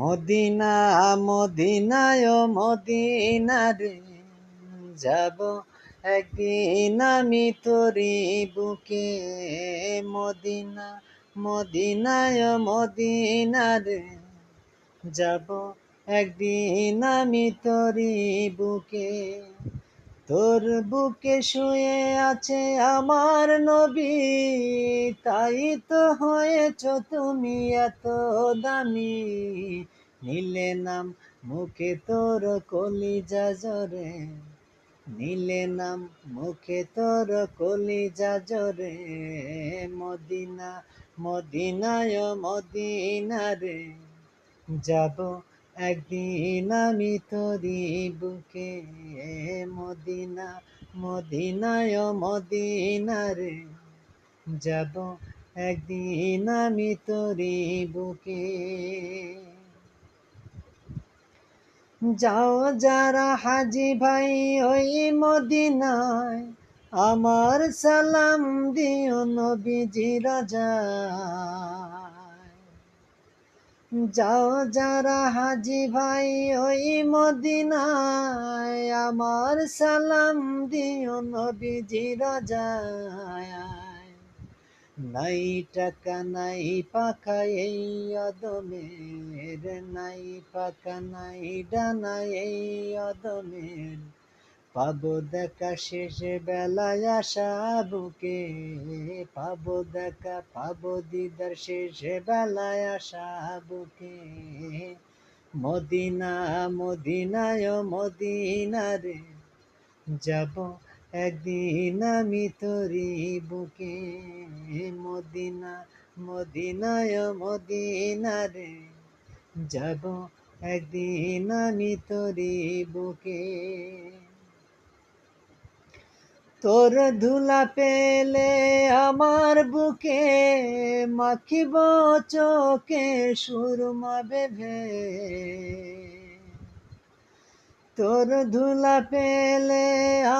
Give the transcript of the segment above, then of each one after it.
Medina মদিনায় Medina রে, যাব একদিন আমি তোরি বুকে। মদিনা মদিনায় মদিনা রে, যাব একদিন আমি তোরি বুকে। তোর বুকে শুয়ে আছে আমার নবী, তাই তো হয়েছ তুমি এত দামি। নিলে নাম মুখে তোর কলিজা জরে, নিলে নাম মুখে তোর কলিজা জরে। মদিনা মদিনায় মদিনা রে, যাব একদিন আমি তোরি বুকে। মদিনা মদিনায় মদিনা রে, যাব একদিন আমি তোরি বুকে। যাও যারা হাজি ভাই ওই মদিনায়, আমার সালাম দিও নবীজি রাজায়। যাও যারা হাজি ভাই ওই মদিনায়, আমার সালাম দিও নবীজি রাজায়। নাই টাকা নাই পাখা এই অদমের, নাই পাখা নাই ডানা এই অদমের। পাবো দেখা শেষে বেলায় আসা বুকে, পাবো দেখা পাবো দিদার শেষে বেলায় আসা বুকে। মদিনা মদিনায় মদিনা রে, যাব একদিন আমি তোরি বুকে। মদিনা মদিনায় মদিনা রে, যাব একদিন আমি তোরি বুকে। তোর ধুলা পেলে আমার বুকে, মাখিব চোখে সুরমা বেঁধে। তোর ধুলা পেলে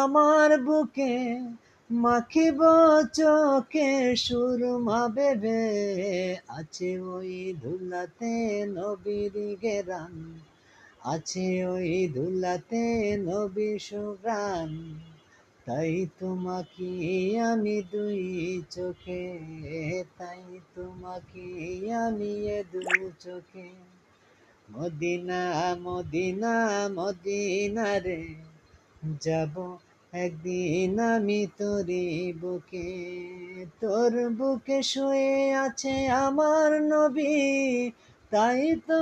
আমার বুকে, মাখিব চোখে সুরমা বেঁধে। আছে ওই ধুলাতে নবীর ঘেরান, আছে ওই ধুলাতে নবী সুঘ্রাণ। তাই তোমাকে আমি দুই চোখে, তাই তোমাকে আমি দু চোখে। মদিনা মদিনা মদিনা রে, যাব একদিন আমি তোরি বুকে। তোর বুকে শুয়ে আছে আমার নবী, তাই তো